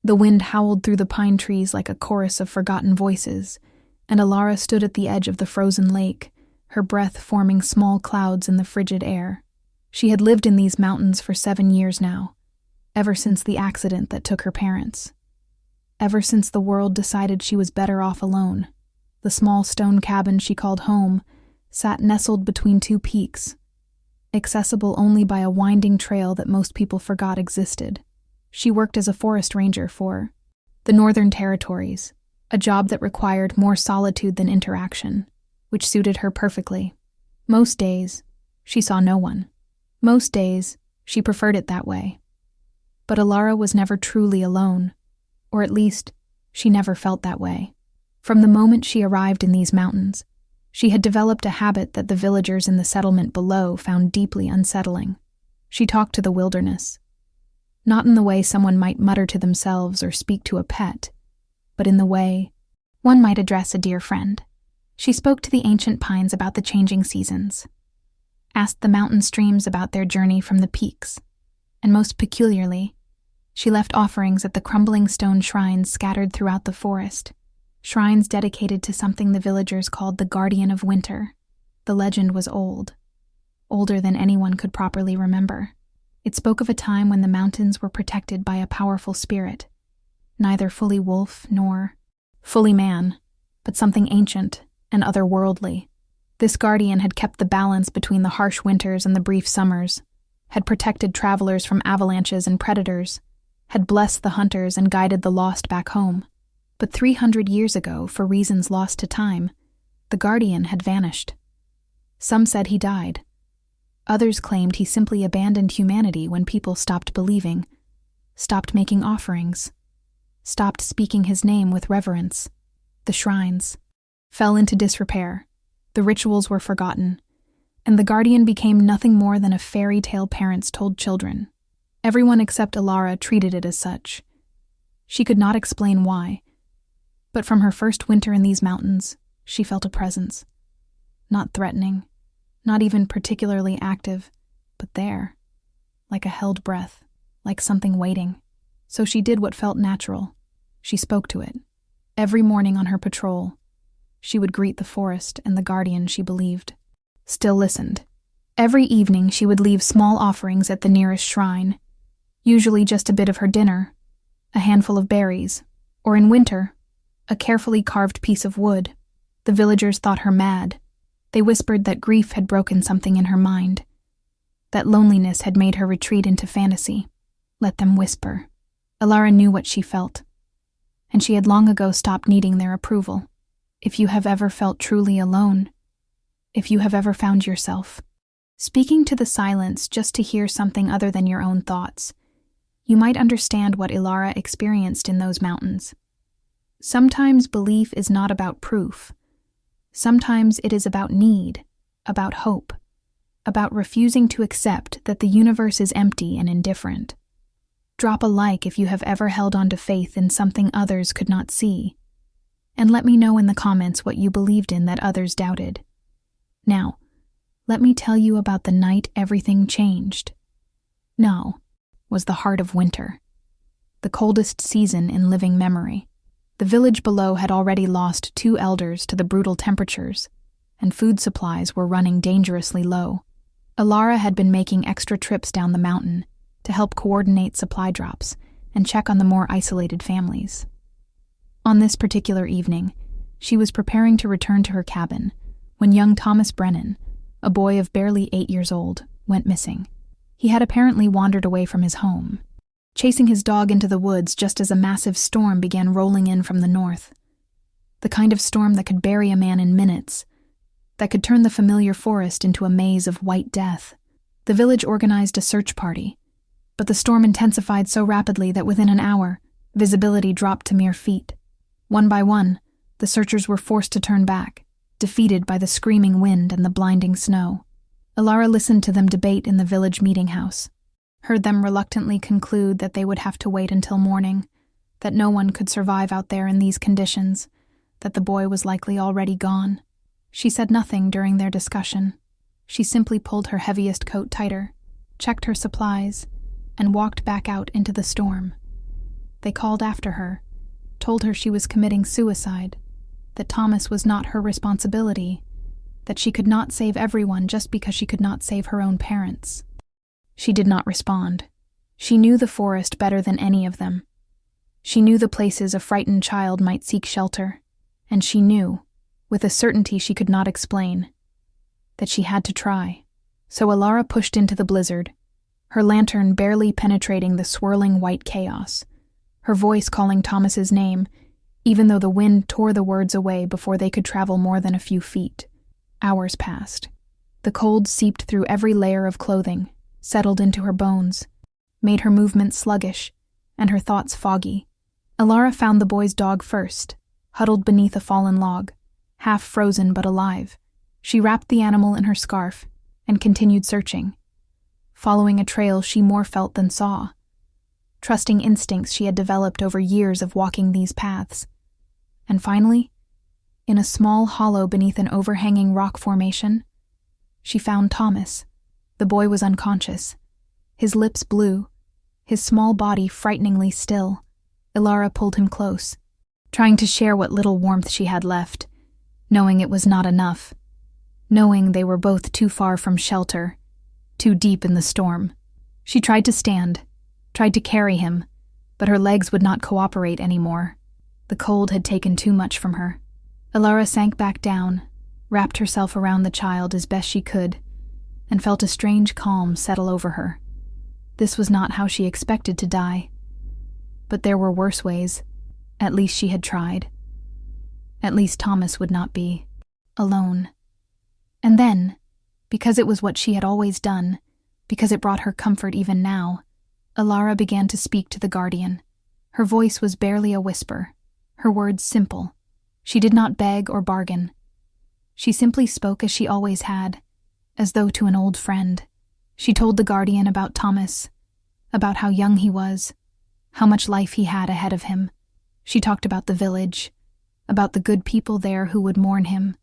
The wind howled through the pine trees like a chorus of forgotten voices, and Alara stood at the edge of the frozen lake, her breath forming small clouds in the frigid air. She had lived in these mountains for 7 years now, ever since the accident that took her parents. Ever since the world decided she was better off alone. The small stone cabin she called home sat nestled between 2 peaks, accessible only by a winding trail that most people forgot existed. She worked as a forest ranger for the Northern Territories, a job that required more solitude than interaction, which suited her perfectly. Most days, she saw no one. Most days, she preferred it that way. But Alara was never truly alone, or at least, she never felt that way. From the moment she arrived in these mountains, she had developed a habit that the villagers in the settlement below found deeply unsettling. She talked to the wilderness. Not in the way someone might mutter to themselves or speak to a pet, but in the way one might address a dear friend. She spoke to the ancient pines about the changing seasons, asked the mountain streams about their journey from the peaks, and most peculiarly, she left offerings at the crumbling stone shrines scattered throughout the forest, shrines dedicated to something the villagers called the Guardian of Winter. The legend was old, older than anyone could properly remember. It spoke of a time when the mountains were protected by a powerful spirit, neither fully wolf nor fully man, but something ancient and otherworldly. This guardian had kept the balance between the harsh winters and the brief summers, had protected travelers from avalanches and predators, had blessed the hunters and guided the lost back home. But 300 years ago, for reasons lost to time, the guardian had vanished. Some said he died. Others claimed he simply abandoned humanity when people stopped believing, stopped making offerings, stopped speaking his name with reverence. The shrines fell into disrepair, the rituals were forgotten, and the guardian became nothing more than a fairy tale parents told children. Everyone except Alara treated it as such. She could not explain why, but from her first winter in these mountains, she felt a presence. Not threatening, not even particularly active, but there, like a held breath, like something waiting. So she did what felt natural. She spoke to it. Every morning on her patrol, she would greet the forest and the guardian she believed. Still listened. Every evening she would leave small offerings at the nearest shrine, usually just a bit of her dinner, a handful of berries, or in winter, a carefully carved piece of wood. The villagers thought her mad. They whispered that grief had broken something in her mind, that loneliness had made her retreat into fantasy. Let them whisper. Alara knew what she felt, and she had long ago stopped needing their approval. If you have ever felt truly alone, if you have ever found yourself speaking to the silence just to hear something other than your own thoughts, you might understand what Alara experienced in those mountains. Sometimes belief is not about proof. Sometimes it is about need, about hope, about refusing to accept that the universe is empty and indifferent. Drop a like if you have ever held on to faith in something others could not see, and let me know in the comments what you believed in that others doubted. Now, let me tell you about the night everything changed. Now was the heart of winter, the coldest season in living memory. The village below had already lost 2 elders to the brutal temperatures, and food supplies were running dangerously low. Alara had been making extra trips down the mountain to help coordinate supply drops and check on the more isolated families. On this particular evening, she was preparing to return to her cabin when young Thomas Brennan, a boy of barely 8 years old, went missing. He had apparently wandered away from his home, chasing his dog into the woods just as a massive storm began rolling in from the north. The kind of storm that could bury a man in minutes, that could turn the familiar forest into a maze of white death. The village organized a search party, but the storm intensified so rapidly that within an hour, visibility dropped to mere feet. One by one, the searchers were forced to turn back, defeated by the screaming wind and the blinding snow. Alara listened to them debate in the village meeting house, heard them reluctantly conclude that they would have to wait until morning, that no one could survive out there in these conditions, that the boy was likely already gone. She said nothing during their discussion. She simply pulled her heaviest coat tighter, checked her supplies, and walked back out into the storm. They called after her, told her she was committing suicide, that Thomas was not her responsibility, that she could not save everyone just because she could not save her own parents. She did not respond. She knew the forest better than any of them. She knew the places a frightened child might seek shelter, and she knew, with a certainty she could not explain, that she had to try. So Alara pushed into the blizzard, her lantern barely penetrating the swirling white chaos, her voice calling Thomas's name, even though the wind tore the words away before they could travel more than a few feet. Hours passed. The cold seeped through every layer of clothing, settled into her bones, made her movements sluggish, and her thoughts foggy. Alara found the boy's dog first, huddled beneath a fallen log, half frozen but alive. She wrapped the animal in her scarf and continued searching, following a trail she more felt than saw, trusting instincts she had developed over years of walking these paths. And finally, in a small hollow beneath an overhanging rock formation, she found Thomas. The boy was unconscious, his lips blue, his small body frighteningly still. Alara pulled him close, trying to share what little warmth she had left, knowing it was not enough, knowing they were both too far from shelter, too deep in the storm. She tried to stand, tried to carry him, but her legs would not cooperate anymore. The cold had taken too much from her. Alara sank back down, wrapped herself around the child as best she could, and felt a strange calm settle over her. This was not how she expected to die. But there were worse ways. At least she had tried. At least Thomas would not be alone. And then, because it was what she had always done, because it brought her comfort even now, Alara began to speak to the guardian. Her voice was barely a whisper, her words simple. She did not beg or bargain. She simply spoke as she always had, as though to an old friend. She told the guardian about Thomas, about how young he was, how much life he had ahead of him. She talked about the village, about the good people there who would mourn him.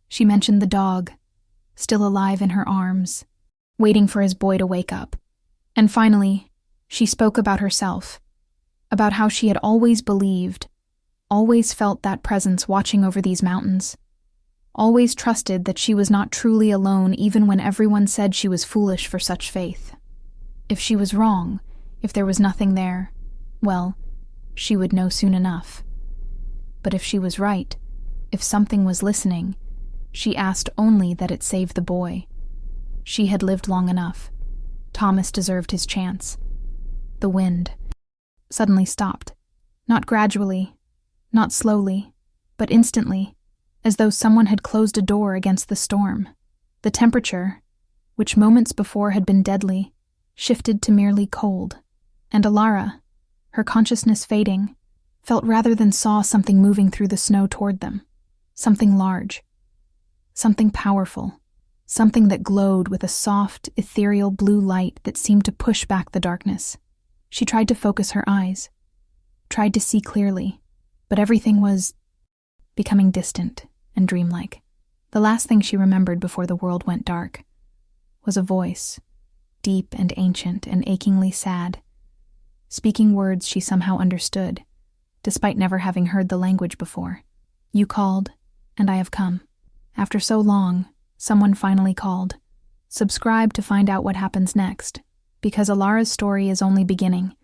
She mentioned the dog, still alive in her arms, waiting for his boy to wake up. And finally, she spoke about herself, about how she had always believed, always felt that presence watching over these mountains, always trusted that she was not truly alone even when everyone said she was foolish for such faith. If she was wrong, if there was nothing there, well, she would know soon enough. But if she was right, if something was listening, she asked only that it save the boy. She had lived long enough. Thomas deserved his chance. The wind suddenly stopped, not gradually, not slowly, but instantly, as though someone had closed a door against the storm. The temperature, which moments before had been deadly, shifted to merely cold, and Alara, her consciousness fading, felt rather than saw something moving through the snow toward them. Something large, something powerful, something that glowed with a soft, ethereal blue light that seemed to push back the darkness. She tried to focus her eyes, tried to see clearly, but everything was becoming distant and dreamlike. The last thing she remembered before the world went dark was a voice, deep and ancient and achingly sad, speaking words she somehow understood, despite never having heard the language before. You called, and I have come. After so long, someone finally called. Subscribe to find out what happens next, because Alara's story is only beginning,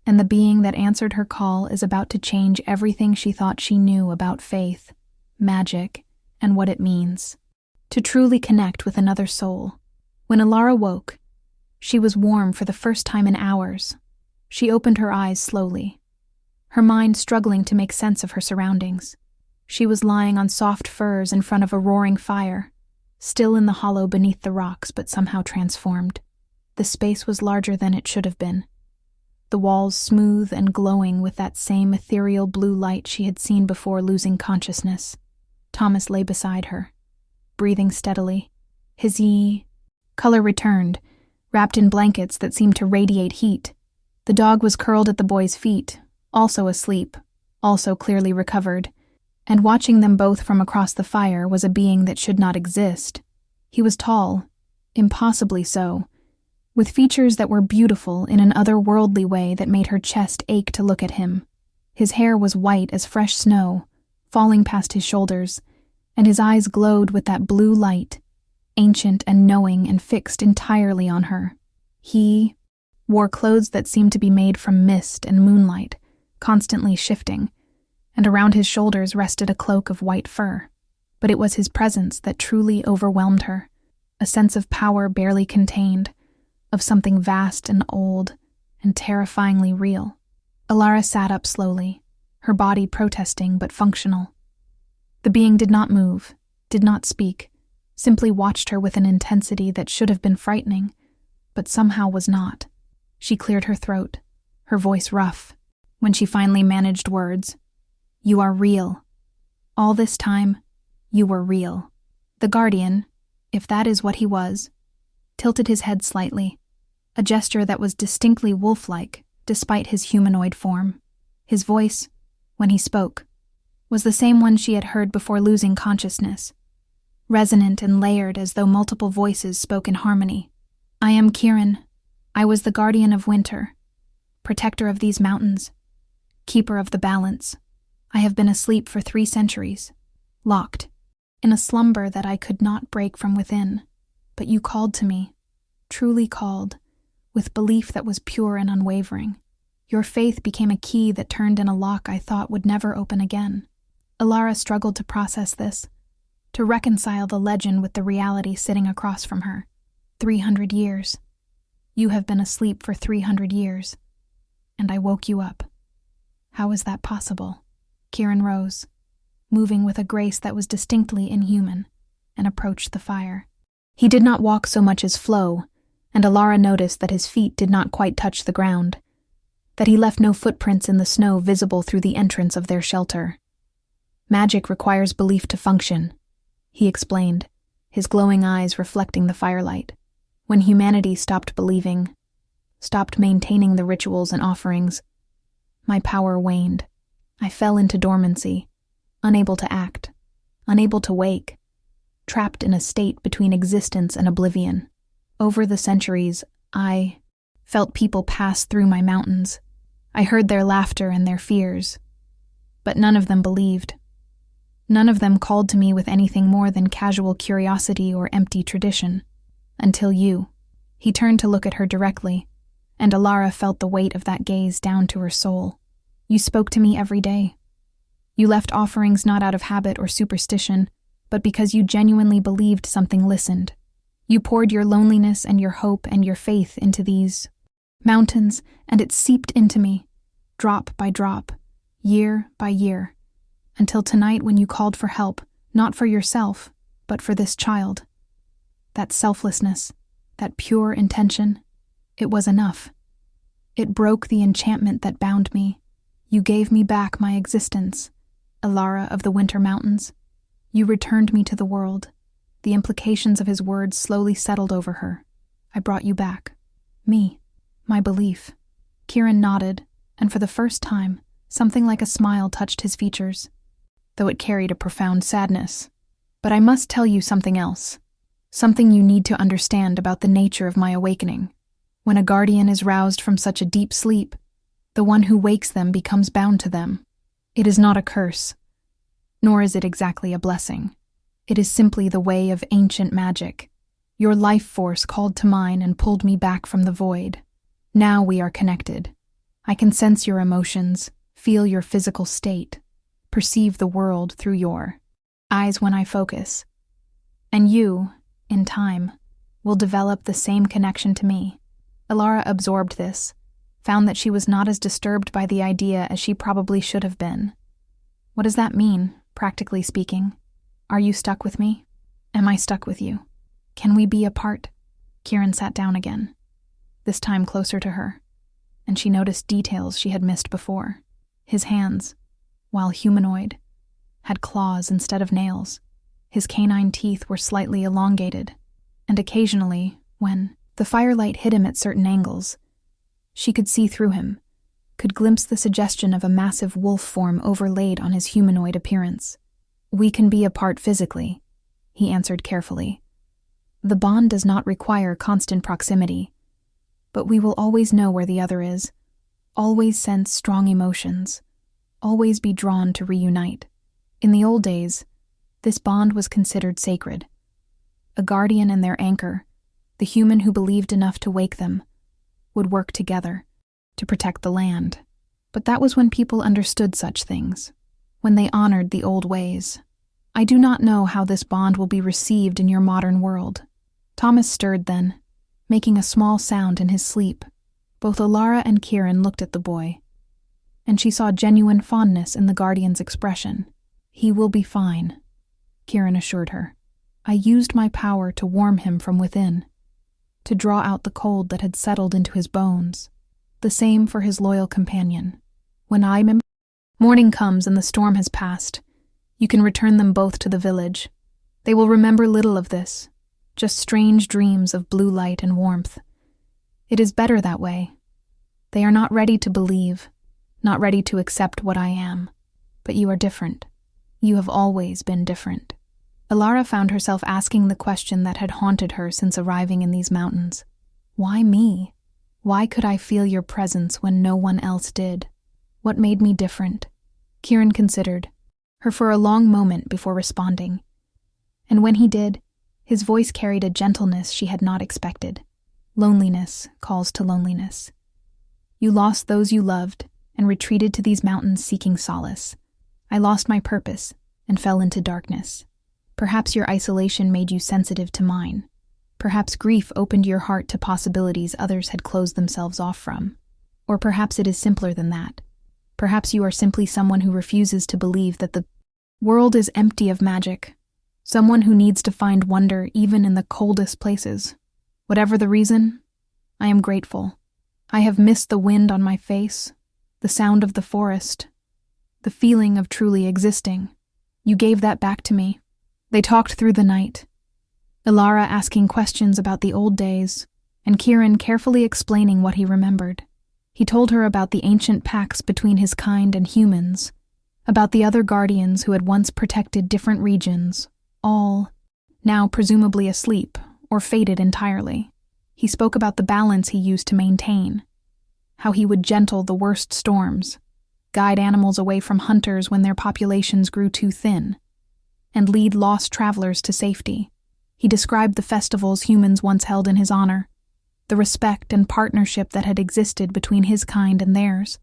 and the being that answered her call is about to change everything she thought she knew about faith, magic, and what it means to truly connect with another soul. When Alara woke, she was warm for the first time in hours. She opened her eyes slowly, her mind struggling to make sense of her surroundings. She was lying on soft furs in front of a roaring fire, still in the hollow beneath the rocks but somehow transformed. The space was larger than it should have been, the walls smooth and glowing with that same ethereal blue light she had seen before losing consciousness. Thomas lay beside her, breathing steadily. His color returned, wrapped in blankets that seemed to radiate heat. The dog was curled at the boy's feet, also asleep, also clearly recovered, and watching them both from across the fire was a being that should not exist. He was tall, impossibly so, with features that were beautiful in an otherworldly way that made her chest ache to look at him. His hair was white as fresh snow, falling past his shoulders, and his eyes glowed with that blue light, ancient and knowing and fixed entirely on her. He wore clothes that seemed to be made from mist and moonlight, constantly shifting, and around his shoulders rested a cloak of white fur. But it was his presence that truly overwhelmed her, a sense of power barely contained, of something vast and old and terrifyingly real. Alara sat up slowly, her body protesting but functional. The being did not move, did not speak, simply watched her with an intensity that should have been frightening, but somehow was not. She cleared her throat, her voice rough, when she finally managed words. "You are real. All this time, you were real." The guardian, if that is what he was, tilted his head slightly, a gesture that was distinctly wolf-like despite his humanoid form. His voice, when he spoke, was the same one she had heard before losing consciousness, resonant and layered as though multiple voices spoke in harmony. "I am Kieran. I was the guardian of winter, protector of these mountains, keeper of the balance. I have been asleep for 3 centuries, locked, in a slumber that I could not break from within. But you called to me, truly called, with belief that was pure and unwavering. Your faith became a key that turned in a lock I thought would never open again." Alara struggled to process this, to reconcile the legend with the reality sitting across from her. 300 years. You have been asleep for 300 years, and I woke you up. How is that possible? Kieran rose, moving with a grace that was distinctly inhuman, and approached the fire. He did not walk so much as flow, and Alara noticed that his feet did not quite touch the ground, that he left no footprints in the snow visible through the entrance of their shelter. "Magic requires belief to function," he explained, his glowing eyes reflecting the firelight. "When humanity stopped believing, stopped maintaining the rituals and offerings, my power waned. I fell into dormancy, unable to act, unable to wake, trapped in a state between existence and oblivion. Over the centuries, I felt people pass through my mountains. I heard their laughter and their fears, but none of them believed. None of them called to me with anything more than casual curiosity or empty tradition. Until you." He turned to look at her directly, and Alara felt the weight of that gaze down to her soul. "You spoke to me every day. You left offerings not out of habit or superstition, but because you genuinely believed something listened. You poured your loneliness and your hope and your faith into these mountains, and it seeped into me, drop by drop, year by year, until tonight when you called for help, not for yourself, but for this child. That selflessness, that pure intention, it was enough. It broke the enchantment that bound me. You gave me back my existence, Alara of the Winter Mountains. You returned me to the world." The implications of his words slowly settled over her. "I brought you back. Me. My belief." Kieran nodded, and for the first time, something like a smile touched his features, though it carried a profound sadness. "But I must tell you something else. Something you need to understand about the nature of my awakening. When a guardian is roused from such a deep sleep, the one who wakes them becomes bound to them. It is not a curse, nor is it exactly a blessing. It is simply the way of ancient magic. Your life force called to mine and pulled me back from the void. Now we are connected. I can sense your emotions, feel your physical state, perceive the world through your eyes when I focus. And you, in time, will develop the same connection to me." Alara absorbed this, found that she was not as disturbed by the idea as she probably should have been. "What does that mean, practically speaking? Are you stuck with me? Am I stuck with you? Can we be apart?" Kieran sat down again, this time closer to her, and she noticed details she had missed before. His hands, while humanoid, had claws instead of nails. His canine teeth were slightly elongated, and occasionally, when the firelight hit him at certain angles, she could see through him, could glimpse the suggestion of a massive wolf form overlaid on his humanoid appearance. "We can be apart physically," he answered carefully. "The bond does not require constant proximity, but we will always know where the other is, always sense strong emotions, always be drawn to reunite. In the old days, this bond was considered sacred. A guardian and their anchor, the human who believed enough to wake them, would work together to protect the land. But that was when people understood such things, when they honored the old ways. I do not know how this bond will be received in your modern world. Thomas stirred then, making a small sound in his sleep. Both Alara and Kieran looked at the boy, and she saw genuine fondness in the guardian's expression. "He will be fine," Kieran assured her. "I used my power to warm him from within, to draw out the cold that had settled into his bones. The same for his loyal companion. When morning comes and the storm has passed, you can return them both to the village. They will remember little of this, just strange dreams of blue light and warmth. It is better that way. They are not ready to believe, not ready to accept what I am. But you are different. You have always been different." Alara found herself asking the question that had haunted her since arriving in these mountains. Why me? Why could I feel your presence when no one else did? What made me different? Kieran considered her for a long moment before responding. And when he did, his voice carried a gentleness she had not expected. Loneliness calls to loneliness. You lost those you loved and retreated to these mountains seeking solace. I lost my purpose and fell into darkness. Perhaps your isolation made you sensitive to mine. Perhaps grief opened your heart to possibilities others had closed themselves off from. Or perhaps it is simpler than that. Perhaps you are simply someone who refuses to believe that the world is empty of magic. Someone who needs to find wonder even in the coldest places. Whatever the reason, I am grateful. I have missed the wind on my face, the sound of the forest, the feeling of truly existing. You gave that back to me. They talked through the night, Alara asking questions about the old days, and Kieran carefully explaining what he remembered. He told her about the ancient pacts between his kind and humans, about the other guardians who had once protected different regions, all now presumably asleep or faded entirely. He spoke about the balance he used to maintain, how he would gentle the worst storms, guide animals away from hunters when their populations grew too thin, and lead lost travelers to safety. He described the festivals humans once held in his honor, the respect and partnership that had existed between his kind and theirs,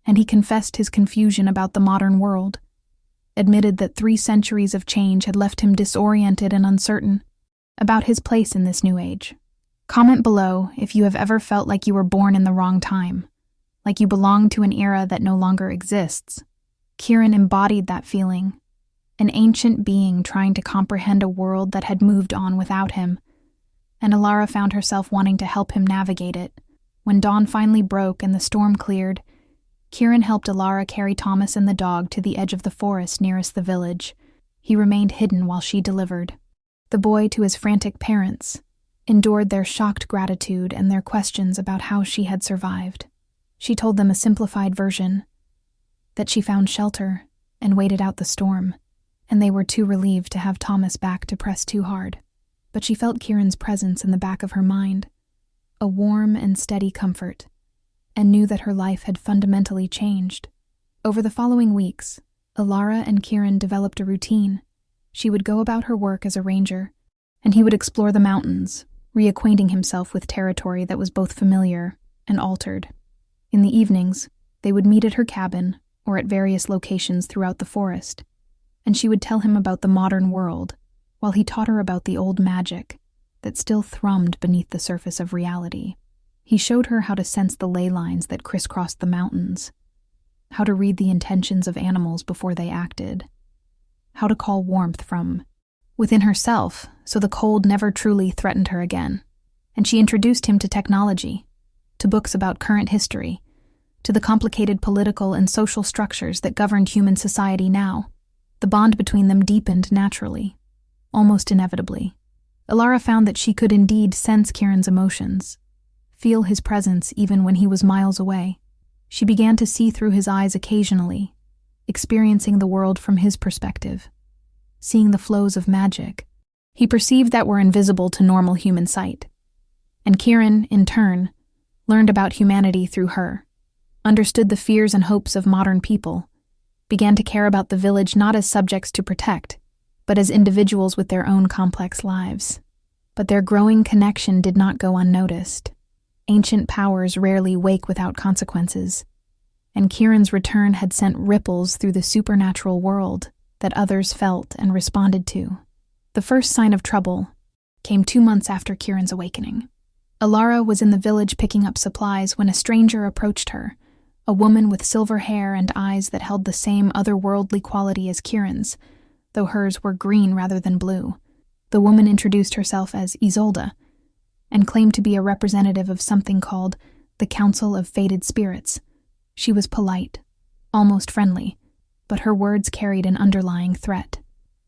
and he confessed his confusion about the modern world, admitted that 3 centuries of change had left him disoriented and uncertain about his place in this new age. Comment below if you have ever felt like you were born in the wrong time, like you belonged to an era that no longer exists. Kieran embodied that feeling, an ancient being trying to comprehend a world that had moved on without him, and Alara found herself wanting to help him navigate it. When dawn finally broke and the storm cleared, Kieran helped Alara carry Thomas and the dog to the edge of the forest nearest the village. He remained hidden while she delivered. The boy, to his frantic parents, endured their shocked gratitude and their questions about how she had survived. She told them a simplified version, that she found shelter and waited out the storm, and they were too relieved to have Thomas back to press too hard. But she felt Kieran's presence in the back of her mind, a warm and steady comfort, and knew that her life had fundamentally changed. Over the following weeks, Alara and Kieran developed a routine. She would go about her work as a ranger, and he would explore the mountains, reacquainting himself with territory that was both familiar and altered. In the evenings, they would meet at her cabin or at various locations throughout the forest, and she would tell him about the modern world, while he taught her about the old magic that still thrummed beneath the surface of reality. He showed her how to sense the ley lines that crisscrossed the mountains, how to read the intentions of animals before they acted, how to call warmth from within herself so the cold never truly threatened her again. And she introduced him to technology, to books about current history, to the complicated political and social structures that governed human society now. The bond between them deepened naturally, almost inevitably. Alara found that she could indeed sense Kieran's emotions, feel his presence even when he was miles away. She began to see through his eyes occasionally, experiencing the world from his perspective, seeing the flows of magic he perceived that were invisible to normal human sight. And Kieran, in turn, learned about humanity through her, understood the fears and hopes of modern people, began to care about the village not as subjects to protect, but as individuals with their own complex lives. But their growing connection did not go unnoticed. Ancient powers rarely wake without consequences, and Kieran's return had sent ripples through the supernatural world that others felt and responded to. The first sign of trouble came 2 months after Kieran's awakening. Alara was in the village picking up supplies when a stranger approached her, a woman with silver hair and eyes that held the same otherworldly quality as Kieran's, though hers were green rather than blue. The woman introduced herself as Isolde and claimed to be a representative of something called the Council of Fated Spirits. She was polite, almost friendly, but her words carried an underlying threat.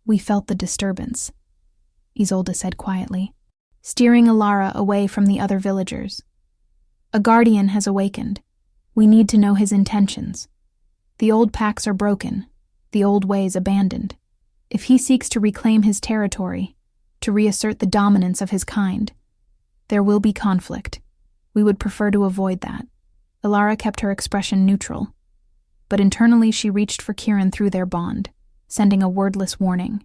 "We felt the disturbance," Isolde said quietly, steering Alara away from the other villagers. "A guardian has awakened. We need to know his intentions. The old pacts are broken, the old ways abandoned. If he seeks to reclaim his territory, to reassert the dominance of his kind, there will be conflict. We would prefer to avoid that." Alara kept her expression neutral, but internally she reached for Kieran through their bond, sending a wordless warning.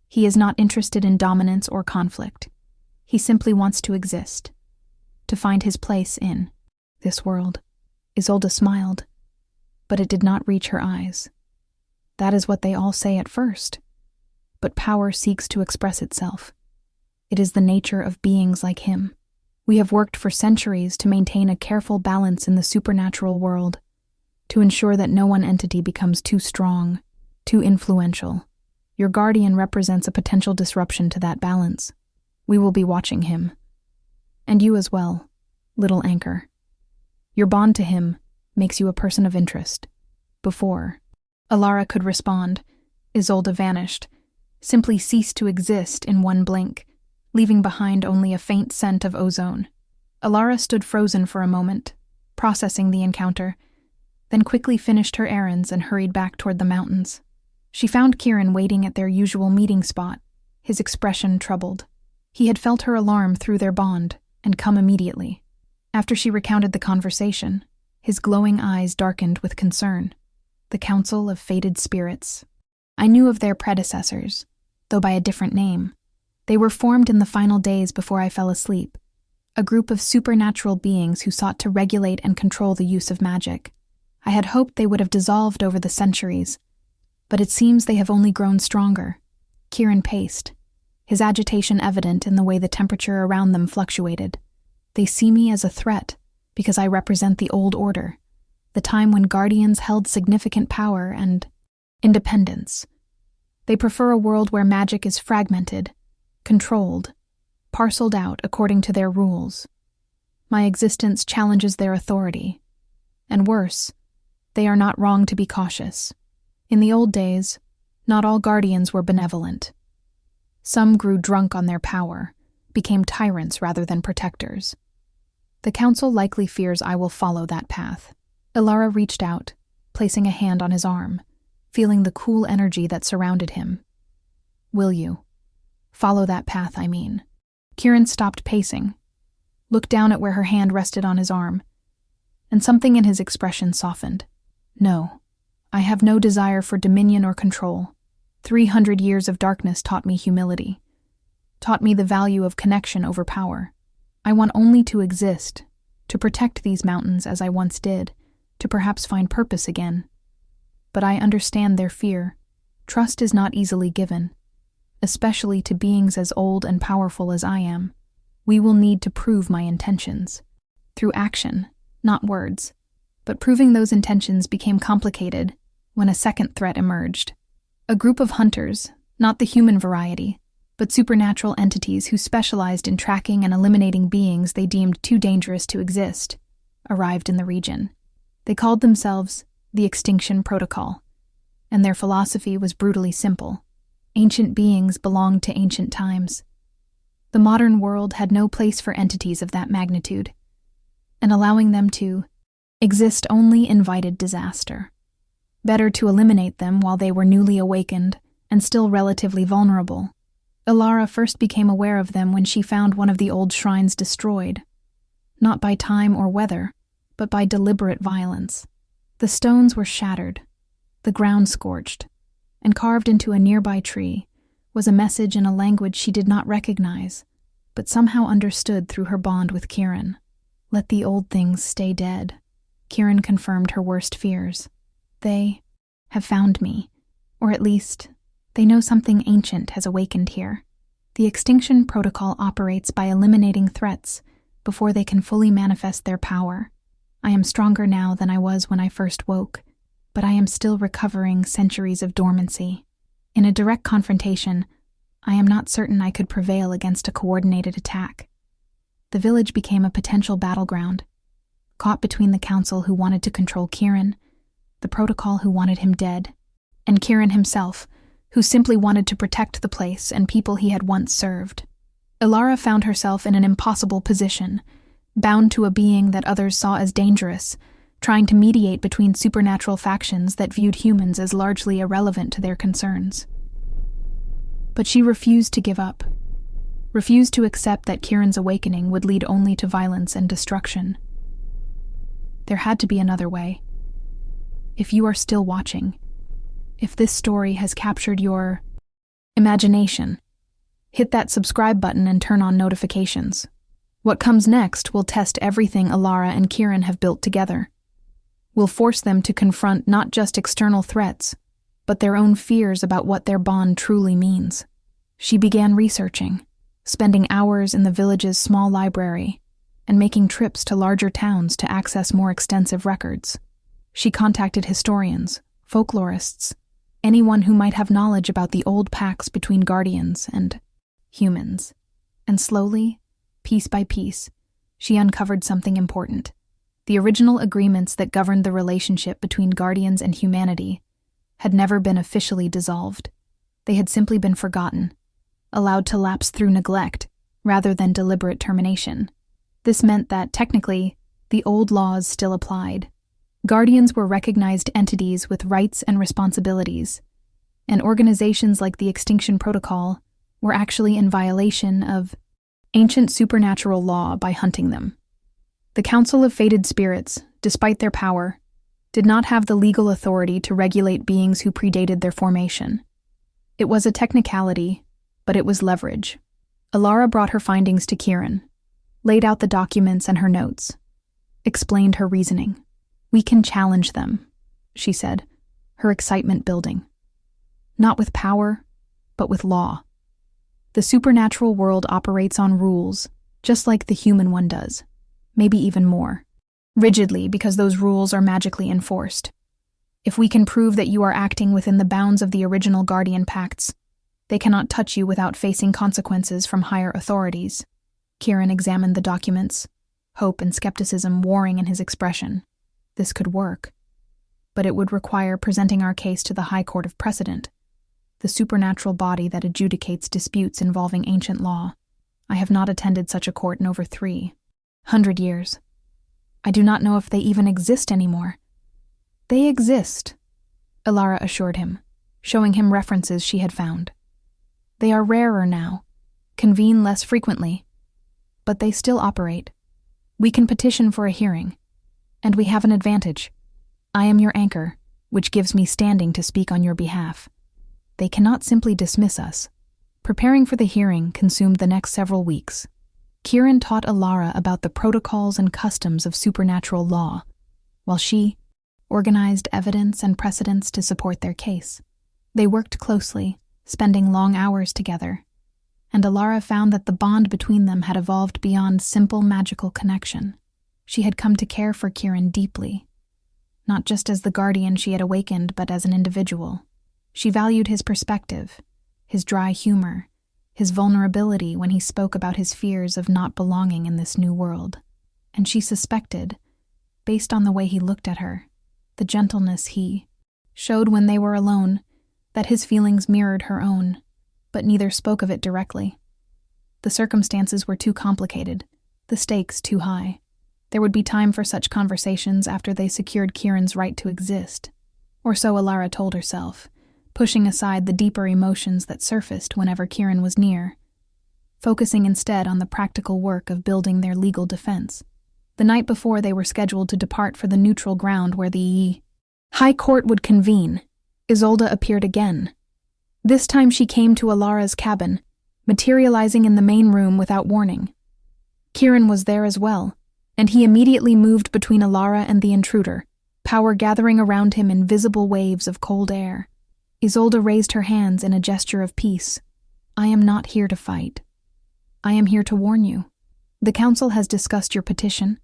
He is not interested in dominance or conflict. He simply wants to exist, to find his place in this world. Isolde smiled, but it did not reach her eyes. That is what they all say at first. But power seeks to express itself. It is the nature of beings like him. We have worked for centuries to maintain a careful balance in the supernatural world, to ensure that no one entity becomes too strong, too influential. Your guardian represents a potential disruption to that balance. We will be watching him. And you as well, little anchor. Your bond to him makes you a person of interest. Before Alara could respond, Isolde vanished, simply ceased to exist in one blink, leaving behind only a faint scent of ozone. Alara stood frozen for a moment, processing the encounter, then quickly finished her errands and hurried back toward the mountains. She found Kieran waiting at their usual meeting spot, his expression troubled. He had felt her alarm through their bond and come immediately. After she recounted the conversation, his glowing eyes darkened with concern. The Council of Fated Spirits. I knew of their predecessors, though by a different name. They were formed in the final days before I fell asleep, a group of supernatural beings who sought to regulate and control the use of magic. I had hoped they would have dissolved over the centuries, but it seems they have only grown stronger. Kieran paced, his agitation evident in the way the temperature around them fluctuated. They see me as a threat because I represent the old order, the time when guardians held significant power and independence. They prefer a world where magic is fragmented, controlled, parceled out according to their rules. My existence challenges their authority. And worse, they are not wrong to be cautious. In the old days, not all guardians were benevolent. Some grew drunk on their power, became tyrants rather than protectors. The Council likely fears I will follow that path. Alara reached out, placing a hand on his arm, feeling the cool energy that surrounded him. "Will you? Follow that path, I mean." Kieran stopped pacing, looked down at where her hand rested on his arm, and something in his expression softened. "No, I have no desire for dominion or control. 300 years of darkness taught me humility, taught me the value of connection over power. I want only to exist, to protect these mountains as I once did, to perhaps find purpose again. But I understand their fear. Trust is not easily given, especially to beings as old and powerful as I am. We will need to prove my intentions. Through action, not words. But proving those intentions became complicated when a second threat emerged. A group of hunters, not the human variety, but supernatural entities who specialized in tracking and eliminating beings they deemed too dangerous to exist, arrived in the region. They called themselves the Extinction Protocol, and their philosophy was brutally simple. Ancient beings belonged to ancient times. The modern world had no place for entities of that magnitude, and allowing them to exist only invited disaster. Better to eliminate them while they were newly awakened and still relatively vulnerable. Alara first became aware of them when she found one of the old shrines destroyed, not by time or weather, but by deliberate violence. The stones were shattered, The ground scorched, and carved into a nearby tree was a message in a language she did not recognize, but somehow understood through her bond with Kieran. Let the old things stay dead. Kieran confirmed her worst fears. They have found me, or at least, they know something ancient has awakened here. The extinction protocol operates by eliminating threats before they can fully manifest their power. I am stronger now than I was when I first woke, but I am still recovering centuries of dormancy. In a direct confrontation, I am not certain I could prevail against a coordinated attack. The village became a potential battleground, caught between the council who wanted to control Kieran, the protocol who wanted him dead, and Kieran himself, who simply wanted to protect the place and people he had once served. Ilara found herself in an impossible position, bound to a being that others saw as dangerous, trying to mediate between supernatural factions that viewed humans as largely irrelevant to their concerns. But she refused to give up, refused to accept that Kieran's awakening would lead only to violence and destruction. There had to be another way. If you are still watching, if this story has captured your imagination, hit that subscribe button and turn on notifications. What comes next will test everything Ilara and Kieran have built together. We'll force them to confront not just external threats, but their own fears about what their bond truly means. She began researching, spending hours in the village's small library, and making trips to larger towns to access more extensive records. She contacted historians, folklorists, anyone who might have knowledge about the old pacts between guardians and humans. And slowly, piece by piece, she uncovered something important. The original agreements that governed the relationship between guardians and humanity had never been officially dissolved. They had simply been forgotten, allowed to lapse through neglect rather than deliberate termination. This meant that, technically, the old laws still applied. Guardians were recognized entities with rights and responsibilities, and organizations like the Extinction Protocol were actually in violation of ancient supernatural law by hunting them. The Council of Fated Spirits, despite their power, did not have the legal authority to regulate beings who predated their formation. It was a technicality, but it was leverage. Ilara brought her findings to Kieran, laid out the documents and her notes, explained her reasoning. "We can challenge them," she said, her excitement building. "Not with power, but with law. The supernatural world operates on rules, just like the human one does, maybe even more, rigidly because those rules are magically enforced. If we can prove that you are acting within the bounds of the original Guardian Pacts, they cannot touch you without facing consequences from higher authorities." Kieran examined the documents, hope and skepticism warring in his expression. This could work, but it would require presenting our case to the High Court of Precedent, the supernatural body that adjudicates disputes involving ancient law. I have not attended such a court in over 300 years. I do not know if they even exist anymore. "They exist," Ilara assured him, showing him references she had found. "They are rarer now, convene less frequently, but they still operate. We can petition for a hearing, and we have an advantage. I am your anchor, which gives me standing to speak on your behalf. They cannot simply dismiss us." Preparing for the hearing consumed the next several weeks. Kieran taught Ilara about the protocols and customs of supernatural law, while she organized evidence and precedents to support their case. They worked closely, spending long hours together, and Ilara found that the bond between them had evolved beyond simple magical connection. She had come to care for Kieran deeply, not just as the guardian she had awakened, but as an individual. She valued his perspective, his dry humor, his vulnerability when he spoke about his fears of not belonging in this new world. And she suspected, based on the way he looked at her, the gentleness he showed when they were alone, that his feelings mirrored her own, but neither spoke of it directly. The circumstances were too complicated, the stakes too high. There would be time for such conversations after they secured Kieran's right to exist, or so Ilara told herself, pushing aside the deeper emotions that surfaced whenever Kieran was near, focusing instead on the practical work of building their legal defense. The night before they were scheduled to depart for the neutral ground where the High Court would convene, Isolde appeared again. This time she came to Alara's cabin, materializing in the main room without warning. Kieran was there as well, and he immediately moved between Alara and the intruder, power gathering around him in visible waves of cold air. Isolde raised her hands in a gesture of peace. I am not here to fight. I am here to warn you. The council has discussed your petition,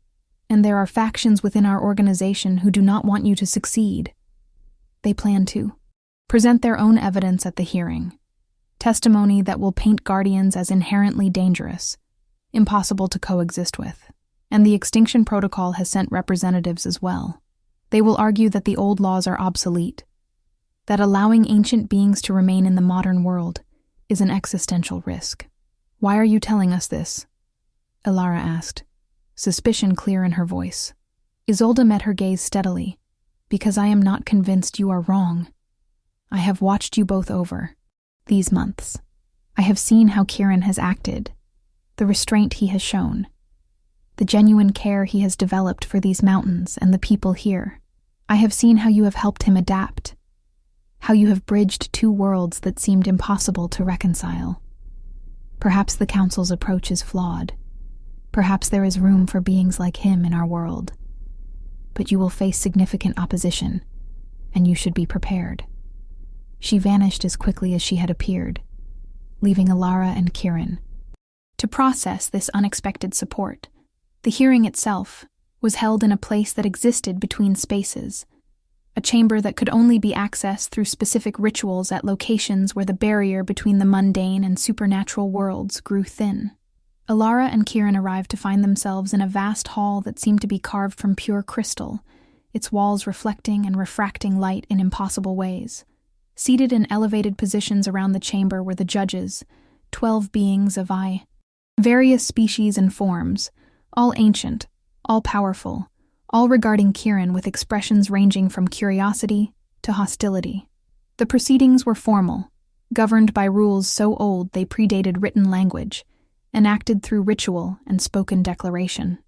and there are factions within our organization who do not want you to succeed. They plan to present their own evidence at the hearing, testimony that will paint Guardians as inherently dangerous, impossible to coexist with, and the Extinction Protocol has sent representatives as well. They will argue that the old laws are obsolete, that allowing ancient beings to remain in the modern world is an existential risk. Why are you telling us this? Alara asked, suspicion clear in her voice. Isolde met her gaze steadily. Because I am not convinced you are wrong. I have watched you both over these months. I have seen how Kieran has acted, the restraint he has shown, the genuine care he has developed for these mountains and the people here. I have seen how you have helped him adapt, how you have bridged two worlds that seemed impossible to reconcile. Perhaps the Council's approach is flawed. Perhaps there is room for beings like him in our world. But you will face significant opposition, and you should be prepared. She vanished as quickly as she had appeared, leaving Alara and Kieran to process this unexpected support. The hearing itself was held in a place that existed between spaces, a chamber that could only be accessed through specific rituals at locations where the barrier between the mundane and supernatural worlds grew thin. Alara and Kieran arrived to find themselves in a vast hall that seemed to be carved from pure crystal, its walls reflecting and refracting light in impossible ways. Seated in elevated positions around the chamber were the judges, 12 beings of various species and forms, all ancient, all powerful, all regarding Kieran with expressions ranging from curiosity to hostility. The proceedings were formal, governed by rules so old they predated written language, enacted through ritual and spoken declaration.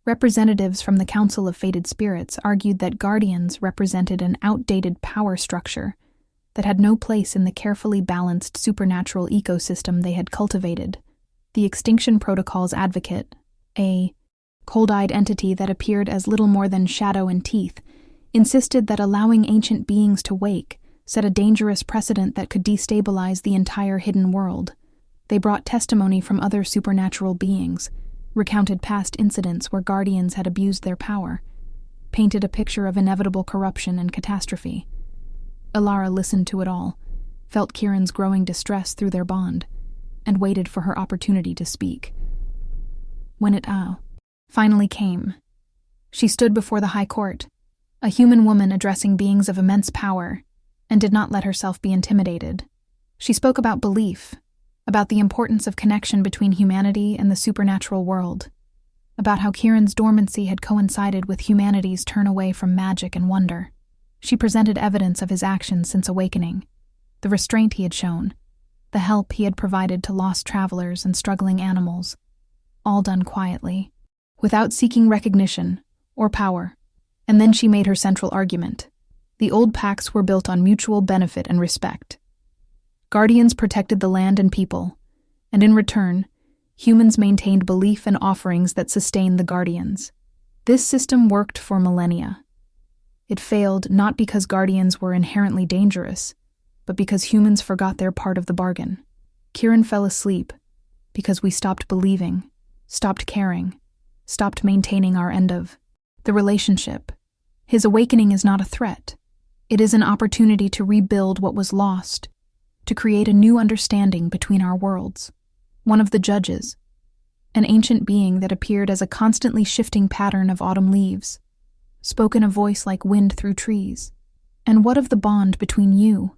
Representatives from the Council of Fated Spirits argued that Guardians represented an outdated power structure that had no place in the carefully balanced supernatural ecosystem they had cultivated. The Extinction Protocol's advocate, a cold-eyed entity that appeared as little more than shadow and teeth, insisted that allowing ancient beings to wake set a dangerous precedent that could destabilize the entire hidden world. They brought testimony from other supernatural beings, recounted past incidents where Guardians had abused their power, painted a picture of inevitable corruption and catastrophe. Alara listened to it all, felt Kieran's growing distress through their bond, and waited for her opportunity to speak. When it finally came, she stood before the High Court, a human woman addressing beings of immense power, and did not let herself be intimidated. She spoke about belief, about the importance of connection between humanity and the supernatural world, about how Kieran's dormancy had coincided with humanity's turn away from magic and wonder. She presented evidence of his actions since awakening, the restraint he had shown, the help he had provided to lost travelers and struggling animals, all done quietly, without seeking recognition or power. And then she made her central argument. The old pacts were built on mutual benefit and respect. Guardians protected the land and people, and in return, humans maintained belief and offerings that sustained the Guardians. This system worked for millennia. It failed not because Guardians were inherently dangerous, but because humans forgot their part of the bargain. Kieran fell asleep because we stopped believing, stopped caring, stopped maintaining our end of the relationship. His awakening is not a threat. It is an opportunity to rebuild what was lost, to create a new understanding between our worlds. One of the judges, an ancient being that appeared as a constantly shifting pattern of autumn leaves, spoke in a voice like wind through trees. And what of the bond between you?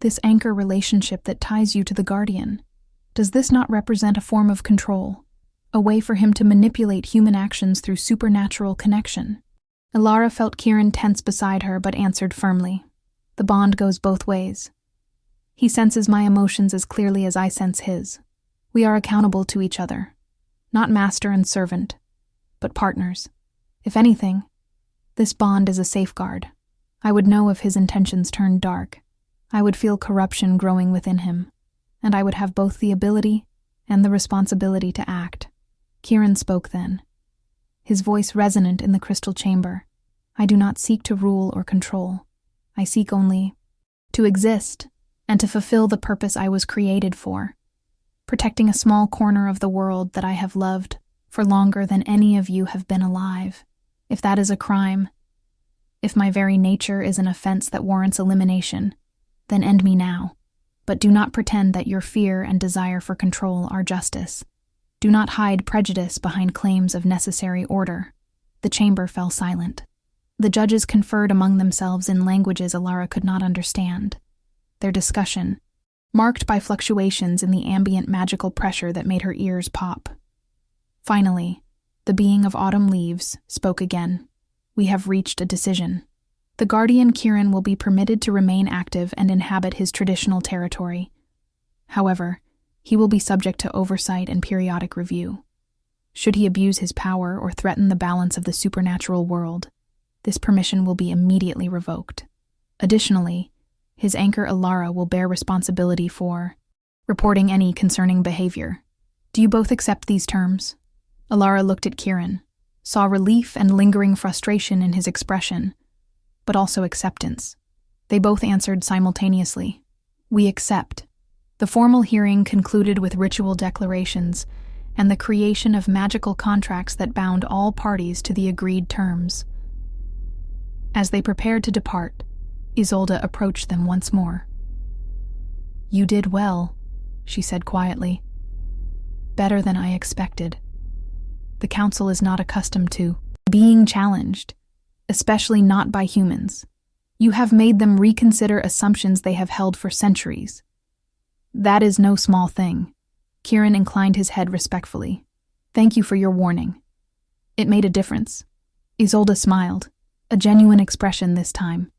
This anchor relationship that ties you to the Guardian? Does this not represent a form of control? A way for him to manipulate human actions through supernatural connection? Alara felt Kieran tense beside her but answered firmly. The bond goes both ways. He senses my emotions as clearly as I sense his. We are accountable to each other. Not master and servant, but partners. If anything, this bond is a safeguard, I would know if his intentions turned dark. I would feel corruption growing within him, and I would have both the ability and the responsibility to act. Kieran spoke then, his voice resonant in the crystal chamber. I do not seek to rule or control. I seek only to exist and to fulfill the purpose I was created for, protecting a small corner of the world that I have loved for longer than any of you have been alive. If that is a crime, if my very nature is an offense that warrants elimination, then end me now. But do not pretend that your fear and desire for control are justice. Do not hide prejudice behind claims of necessary order. The chamber fell silent. The judges conferred among themselves in languages Alara could not understand. Their discussion, marked by fluctuations in the ambient magical pressure that made her ears pop. Finally, the being of autumn leaves spoke again. We have reached a decision. The guardian Kieran will be permitted to remain active and inhabit his traditional territory. However, he will be subject to oversight and periodic review. Should he abuse his power or threaten the balance of the supernatural world, this permission will be immediately revoked. Additionally, his anchor Alara will bear responsibility for reporting any concerning behavior. Do you both accept these terms? Alara looked at Kieran, saw relief and lingering frustration in his expression, but also acceptance. They both answered simultaneously. We accept. The formal hearing concluded with ritual declarations and the creation of magical contracts that bound all parties to the agreed terms. As they prepared to depart, Isolde approached them once more. You did well, she said quietly. Better than I expected. The council is not accustomed to being challenged, especially not by humans. You have made them reconsider assumptions they have held for centuries. That is no small thing. Kieran inclined his head respectfully. Thank you for your warning. It made a difference. Isolde smiled, a genuine expression this time.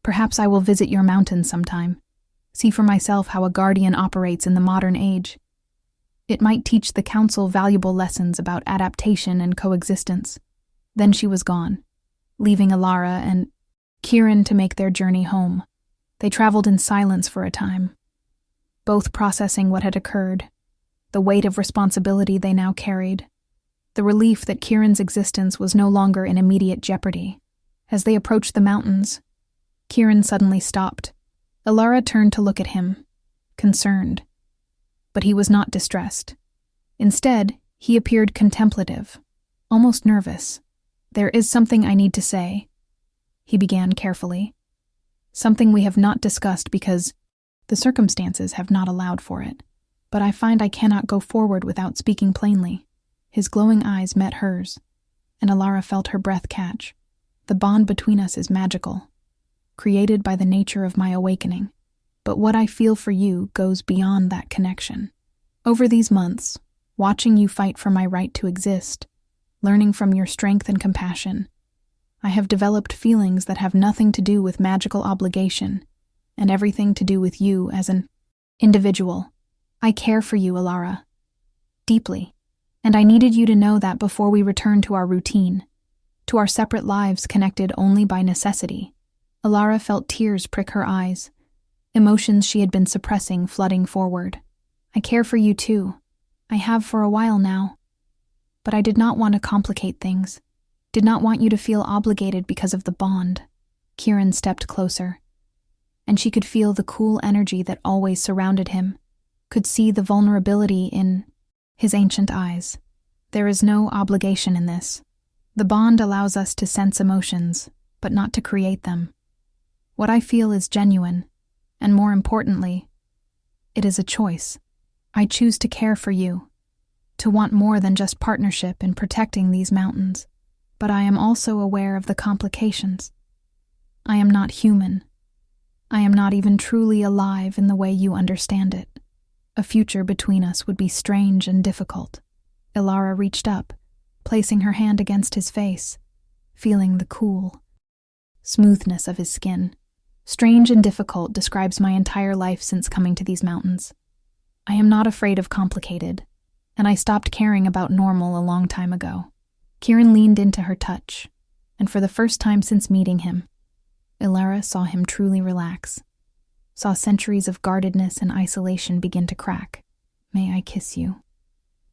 Perhaps I will visit your mountain sometime, see for myself how a guardian operates in the modern age. It might teach the council valuable lessons about adaptation and coexistence. Then she was gone, leaving Alara and Kieran to make their journey home. They traveled in silence for a time, both processing what had occurred, the weight of responsibility they now carried, the relief that Kieran's existence was no longer in immediate jeopardy. As they approached the mountains, Kieran suddenly stopped. Alara turned to look at him, concerned. But he was not distressed. Instead, he appeared contemplative, almost nervous. There is something I need to say, he began carefully. Something we have not discussed because the circumstances have not allowed for it. But I find I cannot go forward without speaking plainly. His glowing eyes met hers, and Alara felt her breath catch. The bond between us is magical, created by the nature of my awakening. But what I feel for you goes beyond that connection. Over these months, watching you fight for my right to exist, learning from your strength and compassion, I have developed feelings that have nothing to do with magical obligation and everything to do with you as an individual. I care for you, Alara, deeply, and I needed you to know that before we return to our routine, to our separate lives connected only by necessity. Alara felt tears prick her eyes, emotions she had been suppressing flooding forward. I care for you too. I have for a while now. But I did not want to complicate things. Did not want you to feel obligated because of the bond. Kieran stepped closer, and she could feel the cool energy that always surrounded him, could see the vulnerability in his ancient eyes. There is no obligation in this. The bond allows us to sense emotions, but not to create them. What I feel is genuine, and more importantly, it is a choice. I choose to care for you, to want more than just partnership in protecting these mountains. But I am also aware of the complications. I am not human. I am not even truly alive in the way you understand it. A future between us would be strange and difficult. Alara reached up, placing her hand against his face, feeling the cool smoothness of his skin. Strange and difficult describes my entire life since coming to these mountains. I am not afraid of complicated, and I stopped caring about normal a long time ago. Kieran leaned into her touch, and for the first time since meeting him, Ilara saw him truly relax, saw centuries of guardedness and isolation begin to crack. "May I kiss you?"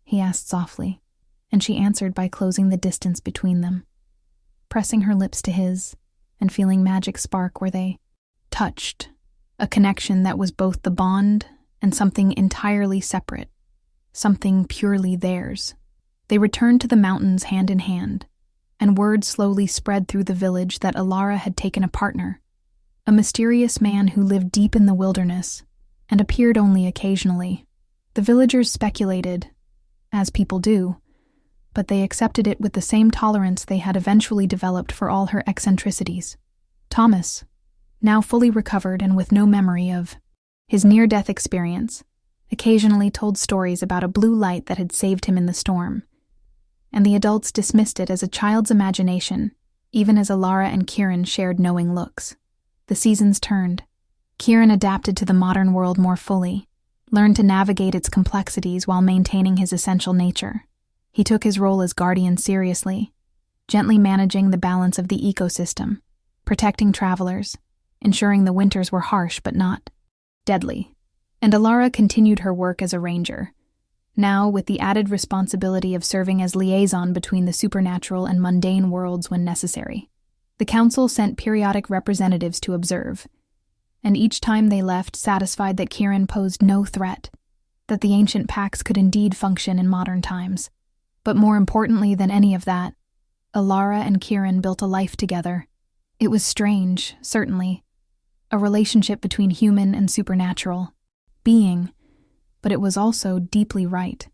he asked softly, and she answered by closing the distance between them, pressing her lips to his and feeling magic spark where they touched, a connection that was both the bond and something entirely separate, something purely theirs. They returned to the mountains hand in hand, and word slowly spread through the village that Ilara had taken a partner, a mysterious man who lived deep in the wilderness and appeared only occasionally. The villagers speculated, as people do, but they accepted it with the same tolerance they had eventually developed for all her eccentricities. Thomas, now fully recovered and with no memory of his near-death experience, occasionally told stories about a blue light that had saved him in the storm, and the adults dismissed it as a child's imagination, even as Ilara and Kieran shared knowing looks. The seasons turned. Kieran adapted to the modern world more fully, learned to navigate its complexities while maintaining his essential nature. He took his role as guardian seriously, gently managing the balance of the ecosystem, protecting travelers, ensuring the winters were harsh but not deadly. And Ilara continued her work as a ranger, now with the added responsibility of serving as liaison between the supernatural and mundane worlds when necessary. The council sent periodic representatives to observe, and each time they left satisfied that Kieran posed no threat, that the ancient pacts could indeed function in modern times. But more importantly than any of that, Ilara and Kieran built a life together. It was strange, certainly, a relationship between human and supernatural being, but it was also deeply right.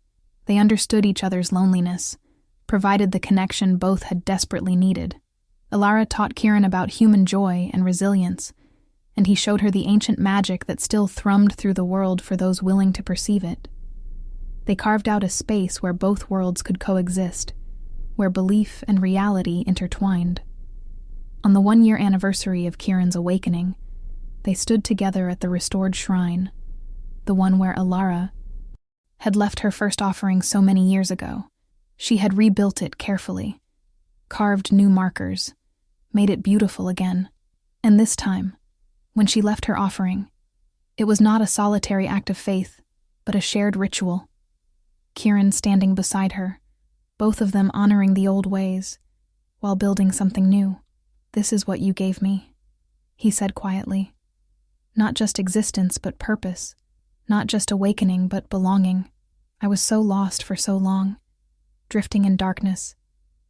They understood each other's loneliness, provided the connection both had desperately needed. Ilara taught Kieran about human joy and resilience, and he showed her the ancient magic that still thrummed through the world for those willing to perceive it. They carved out a space where both worlds could coexist, where belief and reality intertwined. On the 1-year anniversary of Kieran's awakening, they stood together at the restored shrine, the one where Ilara had left her first offering so many years ago. She had rebuilt it carefully, carved new markers, made it beautiful again. And this time, when she left her offering, it was not a solitary act of faith, but a shared ritual. Kieran standing beside her, both of them honoring the old ways, while building something new. "This is what you gave me," he said quietly. "Not just existence, but purpose. Not just awakening, but belonging. I was so lost for so long, drifting in darkness,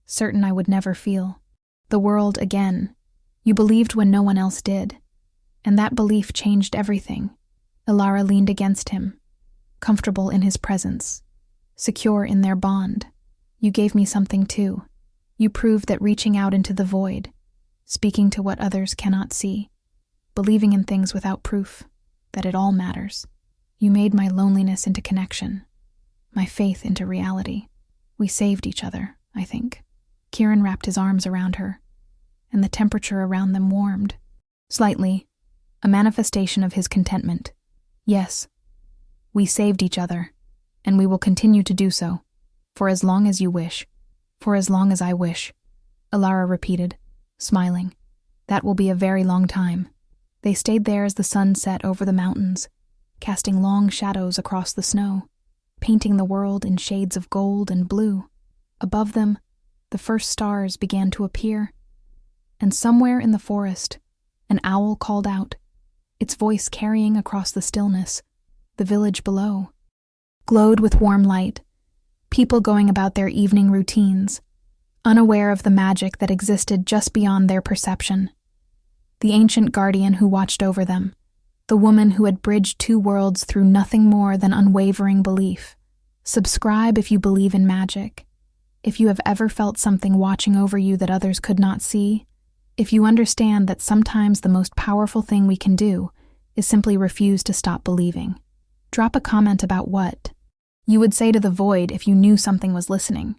certain I would never feel the world again. You believed when no one else did, and that belief changed everything." Ilara leaned against him, comfortable in his presence, secure in their bond. "You gave me something too. You proved that reaching out into the void, speaking to what others cannot see, believing in things without proof, that it all matters. You made my loneliness into connection, my faith into reality. We saved each other, I think." Kieran wrapped his arms around her, and the temperature around them warmed. Slightly, a manifestation of his contentment. "Yes, we saved each other, and we will continue to do so, for as long as you wish, for as long as I wish," Ilara repeated, smiling. "That will be a very long time." They stayed there as the sun set over the mountains, casting long shadows across the snow, painting the world in shades of gold and blue. Above them, the first stars began to appear, and somewhere in the forest, an owl called out, its voice carrying across the stillness. The village below glowed with warm light, people going about their evening routines, unaware of the magic that existed just beyond their perception. The ancient guardian who watched over them, the woman who had bridged 2 worlds through nothing more than unwavering belief. Subscribe if you believe in magic. If you have ever felt something watching over you that others could not see, if you understand that sometimes the most powerful thing we can do is simply refuse to stop believing. Drop a comment about what you would say to the void if you knew something was listening,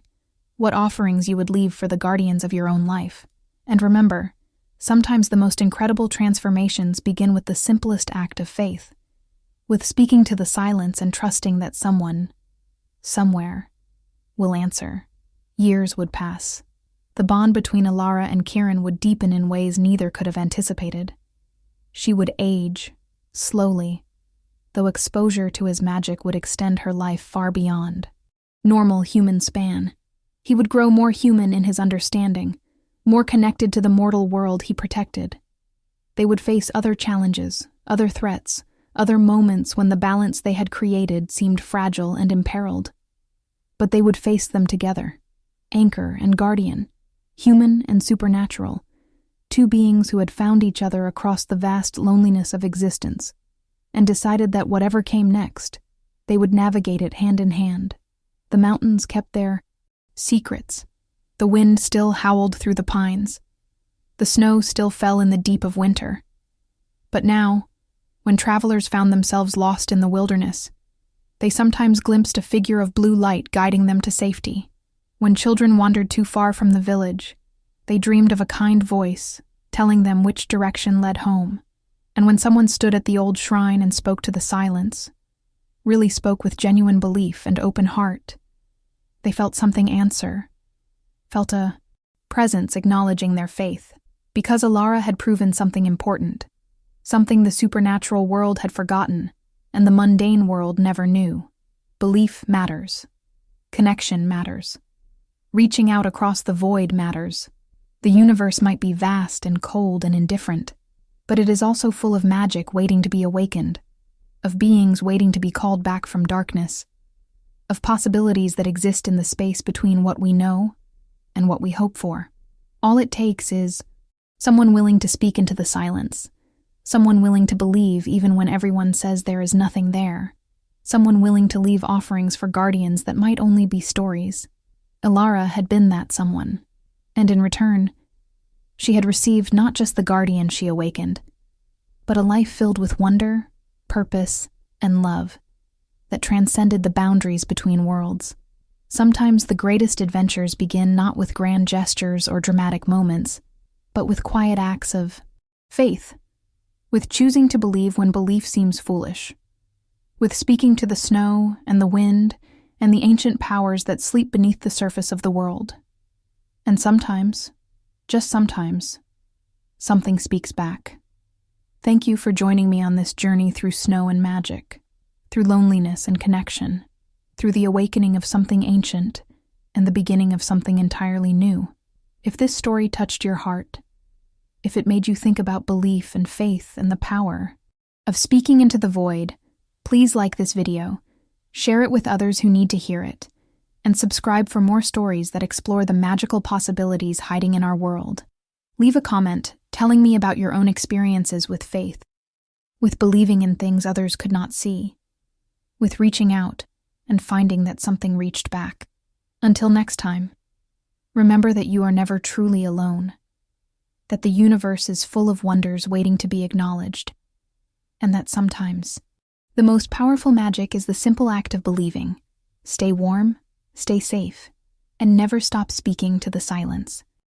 what offerings you would leave for the guardians of your own life. And remember, sometimes the most incredible transformations begin with the simplest act of faith, with speaking to the silence and trusting that someone, somewhere, will answer. Years would pass. The bond between Alara and Kieran would deepen in ways neither could have anticipated. She would age, slowly, though exposure to his magic would extend her life far beyond normal human span. He would grow more human in his understanding, more connected to the mortal world he protected. They would face other challenges, other threats, other moments when the balance they had created seemed fragile and imperiled. But they would face them together, anchor and guardian, human and supernatural, two beings who had found each other across the vast loneliness of existence, and decided that whatever came next, they would navigate it hand in hand. The mountains kept their secrets. The wind still howled through the pines. The snow still fell in the deep of winter. But now, when travelers found themselves lost in the wilderness, they sometimes glimpsed a figure of blue light guiding them to safety. When children wandered too far from the village, they dreamed of a kind voice telling them which direction led home. And when someone stood at the old shrine and spoke to the silence, really spoke with genuine belief and open heart, they felt something answer, felt a presence acknowledging their faith, because Alara had proven something important, something the supernatural world had forgotten and the mundane world never knew. Belief matters. Connection matters. Reaching out across the void matters. The universe might be vast and cold and indifferent, but it is also full of magic waiting to be awakened, of beings waiting to be called back from darkness, of possibilities that exist in the space between what we know and what we hope for. All it takes is someone willing to speak into the silence, someone willing to believe even when everyone says there is nothing there, someone willing to leave offerings for guardians that might only be stories. Alara had been that someone, and in return, she had received not just the guardian she awakened, but a life filled with wonder, purpose, and love that transcended the boundaries between worlds. Sometimes the greatest adventures begin not with grand gestures or dramatic moments, but with quiet acts of faith, with choosing to believe when belief seems foolish, with speaking to the snow and the wind and the ancient powers that sleep beneath the surface of the world. And sometimes, just sometimes, something speaks back. Thank you for joining me on this journey through snow and magic, through loneliness and connection, through the awakening of something ancient and the beginning of something entirely new. If this story touched your heart, if it made you think about belief and faith and the power of speaking into the void, please like this video, share it with others who need to hear it, and subscribe for more stories that explore the magical possibilities hiding in our world. Leave a comment telling me about your own experiences with faith, with believing in things others could not see, with reaching out and finding that something reached back. Until next time, remember that you are never truly alone, that the universe is full of wonders waiting to be acknowledged, and that sometimes the most powerful magic is the simple act of believing. Stay warm, stay safe, and never stop speaking to the silence.